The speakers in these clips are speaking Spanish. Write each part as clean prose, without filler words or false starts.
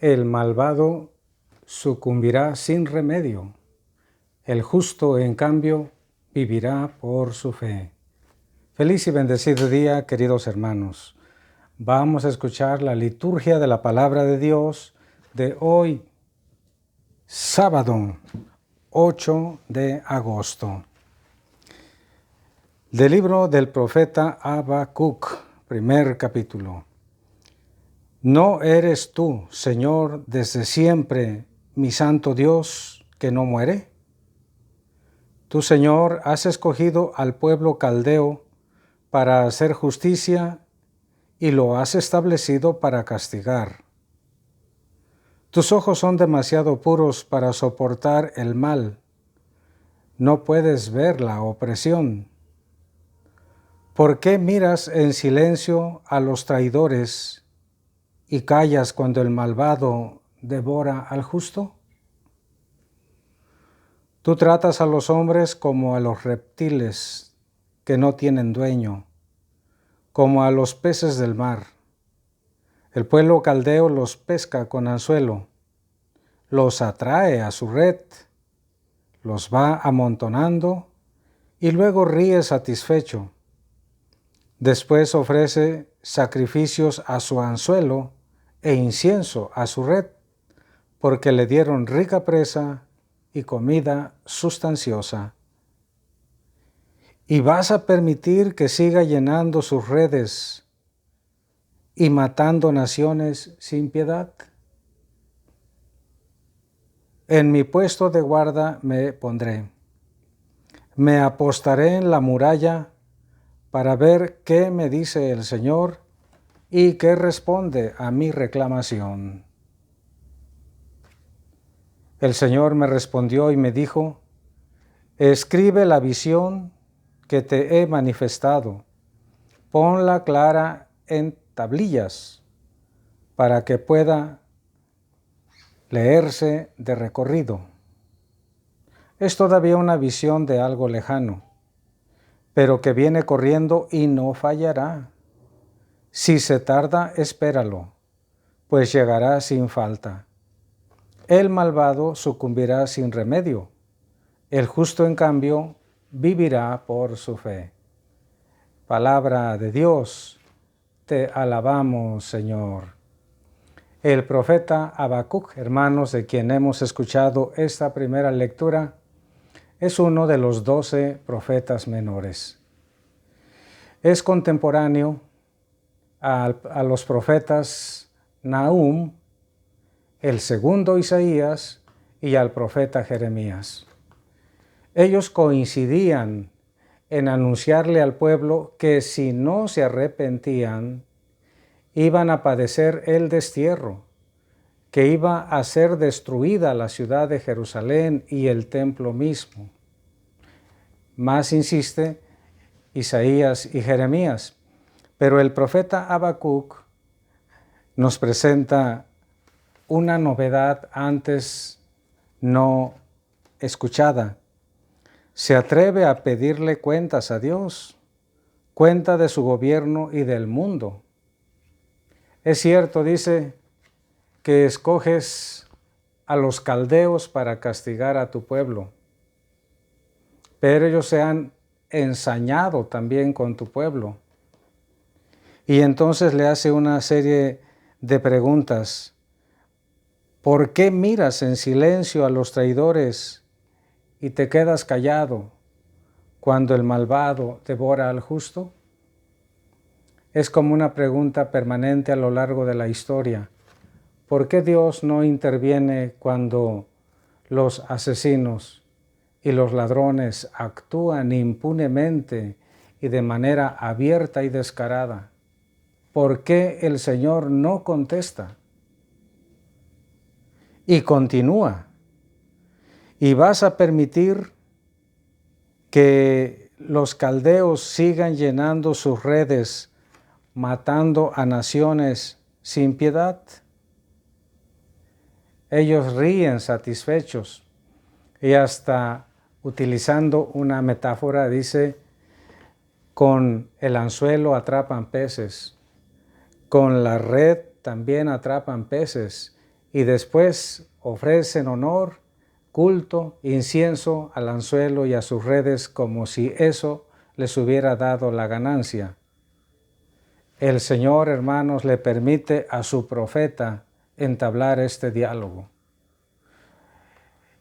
El malvado sucumbirá sin remedio. El justo, en cambio, vivirá por su fe. Feliz y bendecido día, queridos hermanos. Vamos a escuchar la liturgia de la palabra de Dios de hoy, sábado 8 de agosto. Del libro del profeta Habacuc, primer capítulo. ¿No eres tú, Señor, desde siempre, mi santo Dios, que no muere? Tú, Señor, has escogido al pueblo caldeo para hacer justicia y lo has establecido para castigar. Tus ojos son demasiado puros para soportar el mal. No puedes ver la opresión. ¿Por qué miras en silencio a los traidores y callas cuando el malvado devora al justo? Tú tratas a los hombres como a los reptiles que no tienen dueño, como a los peces del mar. El pueblo caldeo los pesca con anzuelo, los atrae a su red, los va amontonando y luego ríe satisfecho. Después ofrece sacrificios a su anzuelo e incienso a su red, porque le dieron rica presa y comida sustanciosa. ¿Y vas a permitir que siga llenando sus redes y matando naciones sin piedad? En mi puesto de guarda me pondré. Me apostaré en la muralla para ver qué me dice el Señor y qué responde a mi reclamación. El Señor me respondió y me dijo: escribe la visión que te he manifestado, ponla clara en tablillas para que pueda leerse de recorrido. Es todavía una visión de algo lejano, pero que viene corriendo y no fallará. Si se tarda, espéralo, pues llegará sin falta. El malvado sucumbirá sin remedio. El justo, en cambio, vivirá por su fe. Palabra de Dios, te alabamos, Señor. El profeta Habacuc, hermanos, de quien hemos escuchado esta primera lectura, es uno de los 12 profetas menores. Es contemporáneo a los profetas Nahum, el segundo Isaías y al profeta Jeremías. Ellos coincidían en anunciarle al pueblo que si no se arrepentían, iban a padecer el destierro, que iba a ser destruida la ciudad de Jerusalén y el templo mismo. Más insiste Isaías y Jeremías, pero el profeta Habacuc nos presenta una novedad antes no escuchada. Se atreve a pedirle cuentas a Dios, cuenta de su gobierno y del mundo. Es cierto, dice, que escoges a los caldeos para castigar a tu pueblo, pero ellos se han ensañado también con tu pueblo. Y entonces le hace una serie de preguntas. ¿Por qué miras en silencio a los traidores y te quedas callado cuando el malvado devora al justo? Es como una pregunta permanente a lo largo de la historia. ¿Por qué Dios no interviene cuando los asesinos y los ladrones actúan impunemente y de manera abierta y descarada? ¿Por qué el Señor no contesta? Y continúa. ¿Y vas a permitir que los caldeos sigan llenando sus redes, matando a naciones sin piedad? Ellos ríen satisfechos y hasta utilizando una metáfora dice, con el anzuelo atrapan peces, con la red también atrapan peces y después ofrecen honor, culto, incienso al anzuelo y a sus redes como si eso les hubiera dado la ganancia. El Señor, hermanos, le permite a su profeta entablar este diálogo.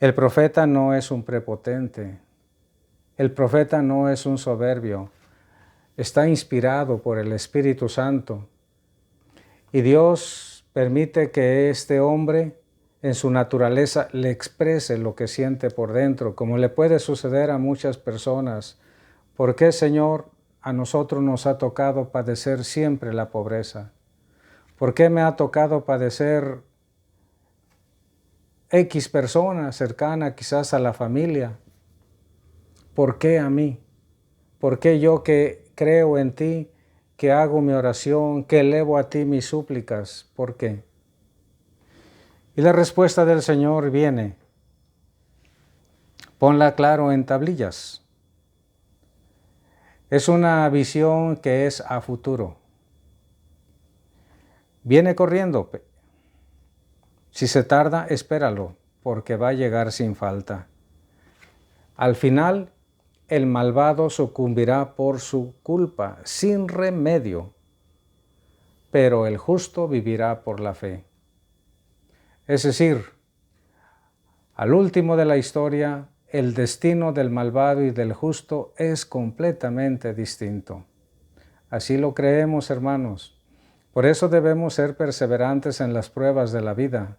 El profeta no es un prepotente, el profeta no es un soberbio, está inspirado por el Espíritu Santo y Dios permite que este hombre en su naturaleza le exprese lo que siente por dentro, como le puede suceder a muchas personas. ¿Por qué, Señor, a nosotros nos ha tocado padecer siempre la pobreza? ¿Por qué me ha tocado padecer X persona cercana quizás a la familia? ¿Por qué a mí? ¿Por qué yo que creo en ti, que hago mi oración, que elevo a ti mis súplicas? ¿Por qué? Y la respuesta del Señor viene: ponla claro en tablillas. Es una visión que es a futuro. Viene corriendo. Si se tarda, espéralo, porque va a llegar sin falta. Al final, el malvado sucumbirá por su culpa, sin remedio, pero el justo vivirá por la fe. Es decir, al último de la historia, el destino del malvado y del justo es completamente distinto. Así lo creemos, hermanos. Por eso debemos ser perseverantes en las pruebas de la vida.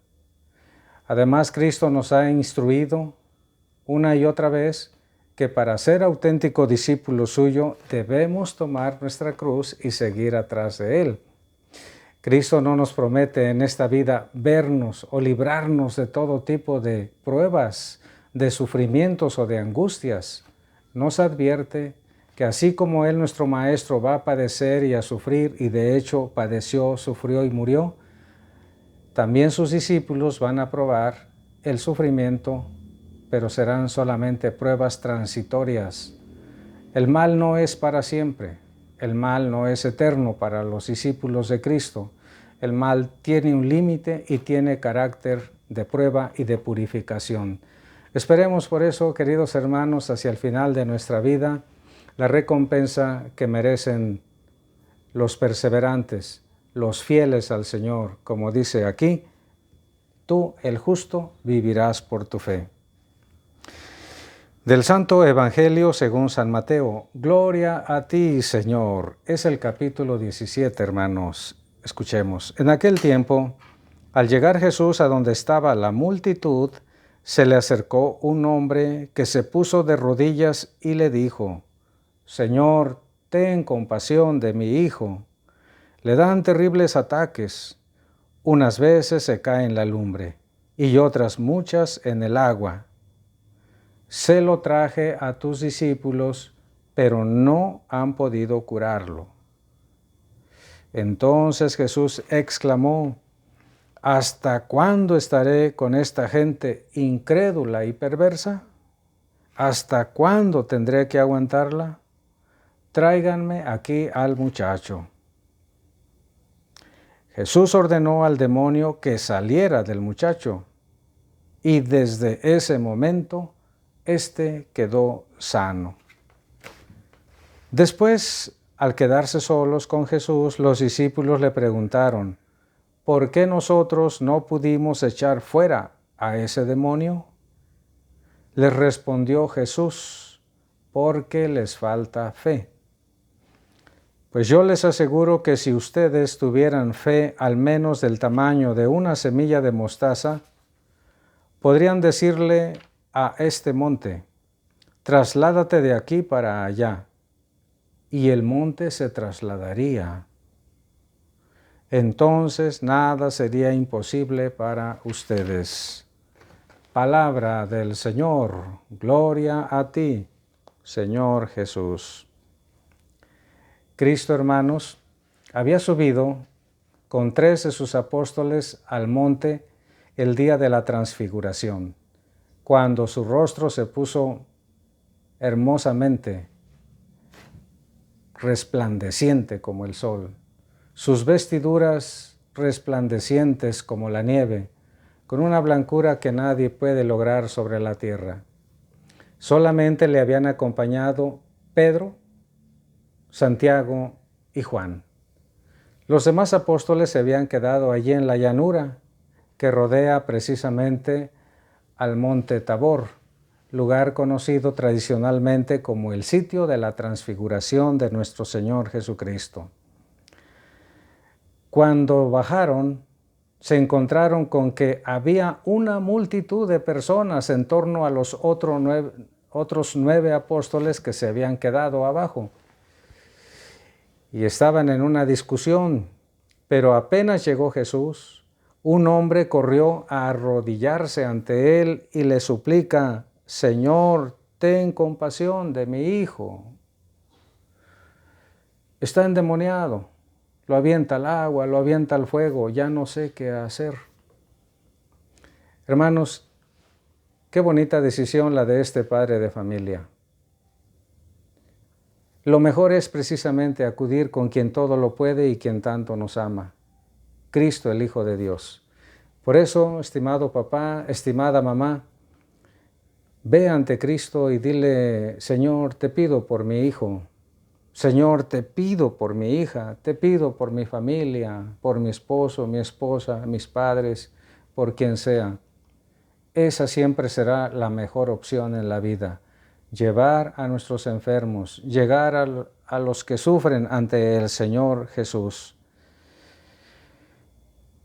Además, Cristo nos ha instruido una y otra vez que para ser auténtico discípulo suyo debemos tomar nuestra cruz y seguir atrás de Él. Cristo no nos promete en esta vida vernos o librarnos de todo tipo de pruebas, de sufrimientos o de angustias. Nos advierte que así como Él, nuestro Maestro, va a padecer y a sufrir, y de hecho padeció, sufrió y murió, también sus discípulos van a probar el sufrimiento, pero serán solamente pruebas transitorias. El mal no es para siempre, el mal no es eterno para los discípulos de Cristo. El mal tiene un límite y tiene carácter de prueba y de purificación. Esperemos por eso, queridos hermanos, hacia el final de nuestra vida, la recompensa que merecen los perseverantes, los fieles al Señor, como dice aquí: tú, el justo, vivirás por tu fe. Del Santo Evangelio según San Mateo. Gloria a ti, Señor. Es el capítulo 17, hermanos. Escuchemos. En aquel tiempo, al llegar Jesús a donde estaba la multitud, se le acercó un hombre que se puso de rodillas y le dijo: Señor, ten compasión de mi hijo. Le dan terribles ataques. Unas veces se cae en la lumbre y otras muchas en el agua. Se lo traje a tus discípulos, pero no han podido curarlo. Entonces Jesús exclamó: ¿hasta cuándo estaré con esta gente incrédula y perversa? ¿Hasta cuándo tendré que aguantarla? Tráiganme aquí al muchacho. Jesús ordenó al demonio que saliera del muchacho, y desde ese momento éste quedó sano. Después, al quedarse solos con Jesús, los discípulos le preguntaron: ¿por qué nosotros no pudimos echar fuera a ese demonio? Les respondió Jesús: porque les falta fe. Pues yo les aseguro que si ustedes tuvieran fe al menos del tamaño de una semilla de mostaza, podrían decirle a este monte: trasládate de aquí para allá, y el monte se trasladaría. Entonces nada sería imposible para ustedes. Palabra del Señor. Gloria a ti, Señor Jesús. Cristo, hermanos, había subido con 3 de sus apóstoles al monte el día de la transfiguración, cuando su rostro se puso hermosamente resplandeciente como el sol, sus vestiduras resplandecientes como la nieve, con una blancura que nadie puede lograr sobre la tierra. Solamente le habían acompañado Pedro, Santiago y Juan. Los demás apóstoles se habían quedado allí en la llanura que rodea precisamente al monte Tabor, lugar conocido tradicionalmente como el sitio de la transfiguración de nuestro Señor Jesucristo. Cuando bajaron, se encontraron con que había una multitud de personas en torno a los otros 9 apóstoles que se habían quedado abajo. Y estaban en una discusión, pero apenas llegó Jesús, un hombre corrió a arrodillarse ante él y le suplica: Señor, ten compasión de mi hijo. Está endemoniado, lo avienta al agua, lo avienta al fuego, ya no sé qué hacer. Hermanos, qué bonita decisión la de este padre de familia. Lo mejor es precisamente acudir con quien todo lo puede y quien tanto nos ama, Cristo, el Hijo de Dios. Por eso, estimado papá, estimada mamá, ve ante Cristo y dile: Señor, te pido por mi hijo. Señor, te pido por mi hija, te pido por mi familia, por mi esposo, mi esposa, mis padres, por quien sea. Esa siempre será la mejor opción en la vida. Llevar a nuestros enfermos, llegar a los que sufren ante el Señor Jesús.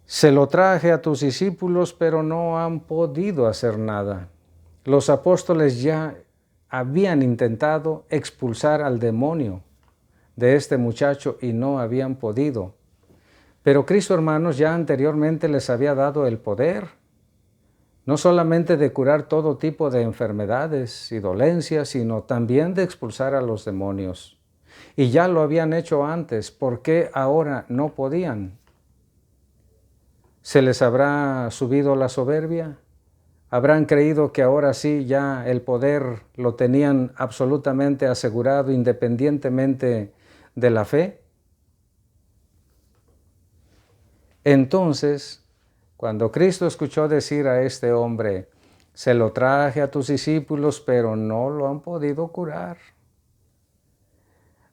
Se lo traje a tus discípulos, pero no han podido hacer nada. Los apóstoles ya habían intentado expulsar al demonio de este muchacho y no habían podido. Pero Cristo, hermanos, ya anteriormente les había dado el poder, no solamente de curar todo tipo de enfermedades y dolencias, sino también de expulsar a los demonios. Y ya lo habían hecho antes, ¿por qué ahora no podían? ¿Se les habrá subido la soberbia? ¿Habrán creído que ahora sí ya el poder lo tenían absolutamente asegurado independientemente de la fe? Entonces, cuando Cristo escuchó decir a este hombre: se lo traje a tus discípulos, pero no lo han podido curar,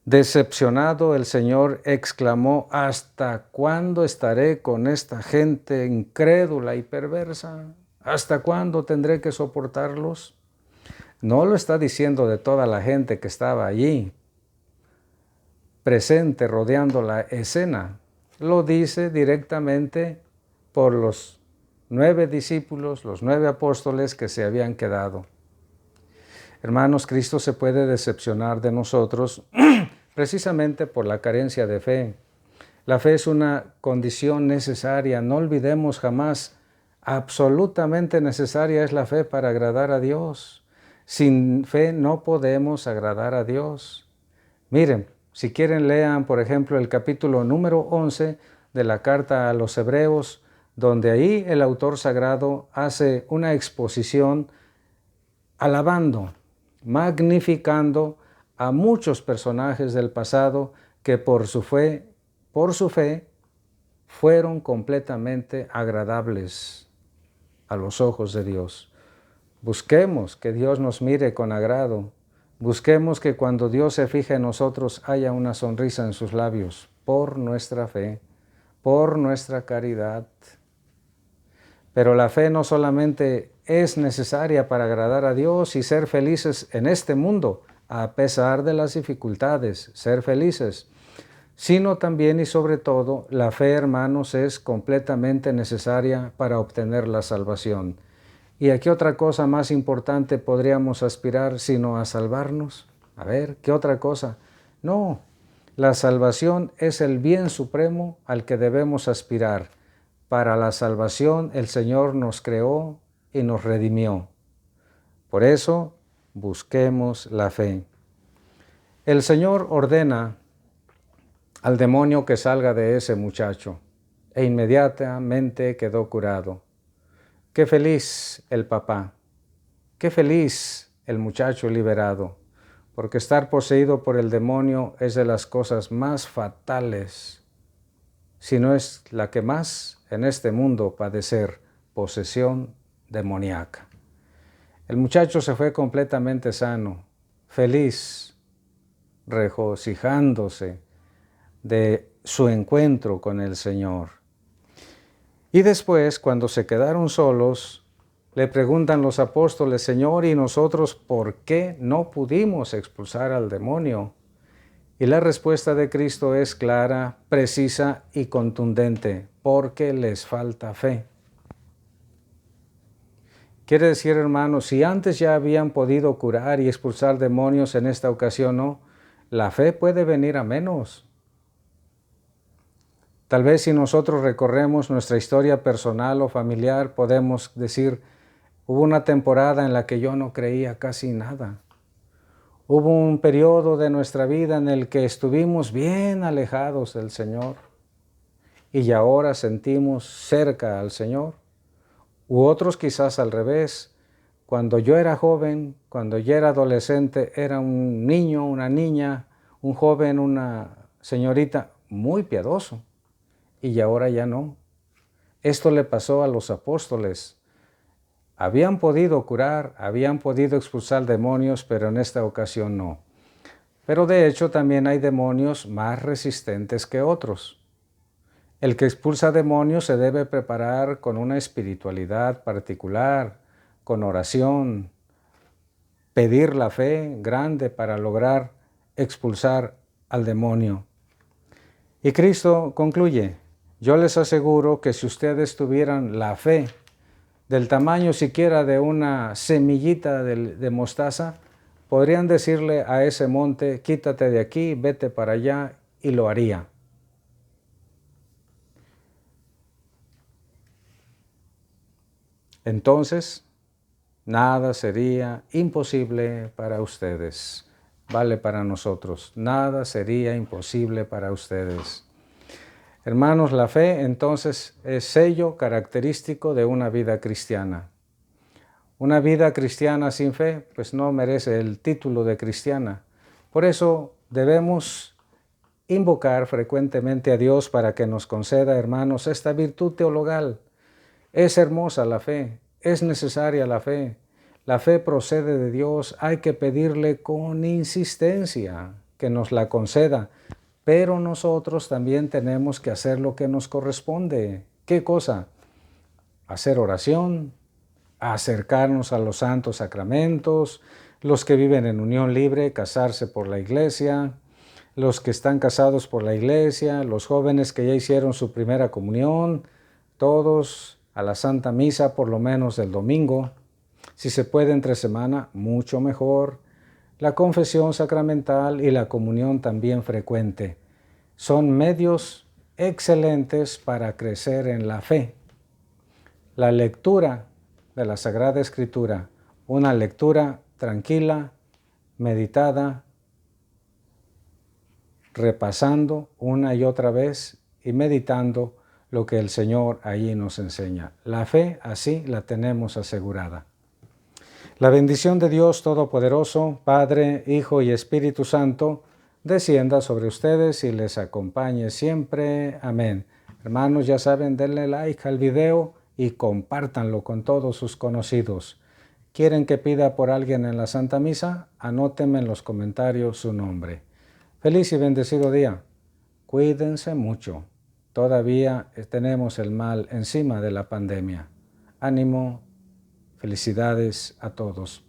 decepcionado, el Señor exclamó: ¿hasta cuándo estaré con esta gente incrédula y perversa? ¿Hasta cuándo tendré que soportarlos? No lo está diciendo de toda la gente que estaba allí, presente, rodeando la escena. Lo dice directamente por los 9 discípulos, los 9 apóstoles que se habían quedado. Hermanos, Cristo se puede decepcionar de nosotros precisamente por la carencia de fe. La fe es una condición necesaria, no olvidemos jamás, absolutamente necesaria es la fe para agradar a Dios. Sin fe no podemos agradar a Dios. Miren, si quieren lean, por ejemplo, el capítulo número 11 de la carta a los Hebreos, donde ahí el autor sagrado hace una exposición alabando, magnificando a muchos personajes del pasado que por su fe fueron completamente agradables a los ojos de Dios. Busquemos que Dios nos mire con agrado. Busquemos que cuando Dios se fije en nosotros haya una sonrisa en sus labios por nuestra fe, por nuestra caridad. Pero la fe no solamente es necesaria para agradar a Dios y ser felices en este mundo, a pesar de las dificultades, ser felices, sino también y sobre todo, la fe, hermanos, es completamente necesaria para obtener la salvación. ¿Y a qué otra cosa más importante podríamos aspirar sino a salvarnos? A ver, ¿qué otra cosa? No, la salvación es el bien supremo al que debemos aspirar. Para la salvación el Señor nos creó y nos redimió. Por eso, busquemos la fe. El Señor ordena al demonio que salga de ese muchacho e inmediatamente quedó curado. Qué feliz el papá, qué feliz el muchacho liberado, porque estar poseído por el demonio es de las cosas más fatales, si no es la que más en este mundo padecer, posesión demoníaca. El muchacho se fue completamente sano, feliz, regocijándose de su encuentro con el Señor. Y después, cuando se quedaron solos, le preguntan los apóstoles: Señor, ¿y nosotros por qué no pudimos expulsar al demonio? Y la respuesta de Cristo es clara, precisa y contundente: porque les falta fe. Quiere decir, hermanos, si antes ya habían podido curar y expulsar demonios, en esta ocasión no, la fe puede venir a menos. Tal vez si nosotros recorremos nuestra historia personal o familiar, podemos decir: hubo una temporada en la que yo no creía casi nada. Hubo un periodo de nuestra vida en el que estuvimos bien alejados del Señor y ahora sentimos cerca al Señor. U otros quizás al revés. Cuando yo era joven, cuando yo era adolescente, era un niño, una niña, un joven, una señorita muy piadoso. Y ahora ya no. Esto le pasó a los apóstoles. Habían podido curar, habían podido expulsar demonios, pero en esta ocasión no. Pero de hecho también hay demonios más resistentes que otros. El que expulsa demonios se debe preparar con una espiritualidad particular, con oración, pedir la fe grande para lograr expulsar al demonio. Y Cristo concluye: yo les aseguro que si ustedes tuvieran la fe del tamaño siquiera de una semillita de mostaza, podrían decirle a ese monte: quítate de aquí, vete para allá, y lo haría. Entonces, nada sería imposible para ustedes. Vale para nosotros. Nada sería imposible para ustedes. Hermanos, la fe entonces es sello característico de una vida cristiana. Una vida cristiana sin fe, pues no merece el título de cristiana. Por eso debemos invocar frecuentemente a Dios para que nos conceda, hermanos, esta virtud teologal. Es hermosa la fe, es necesaria la fe. La fe procede de Dios, hay que pedirle con insistencia que nos la conceda. Pero nosotros también tenemos que hacer lo que nos corresponde. ¿Qué cosa? Hacer oración, acercarnos a los santos sacramentos, los que viven en unión libre, casarse por la iglesia, los que están casados por la iglesia, los jóvenes que ya hicieron su primera comunión, todos a la Santa Misa por lo menos el domingo. Si se puede entre semana, mucho mejor. La confesión sacramental y la comunión también frecuente son medios excelentes para crecer en la fe. La lectura de la Sagrada Escritura, una lectura tranquila, meditada, repasando una y otra vez y meditando lo que el Señor allí nos enseña. La fe así la tenemos asegurada. La bendición de Dios Todopoderoso, Padre, Hijo y Espíritu Santo, descienda sobre ustedes y les acompañe siempre. Amén. Hermanos, ya saben, denle like al video y compártanlo con todos sus conocidos. ¿Quieren que pida por alguien en la Santa Misa? Anótenme en los comentarios su nombre. Feliz y bendecido día. Cuídense mucho. Todavía tenemos el mal encima de la pandemia. Ánimo. Felicidades a todos.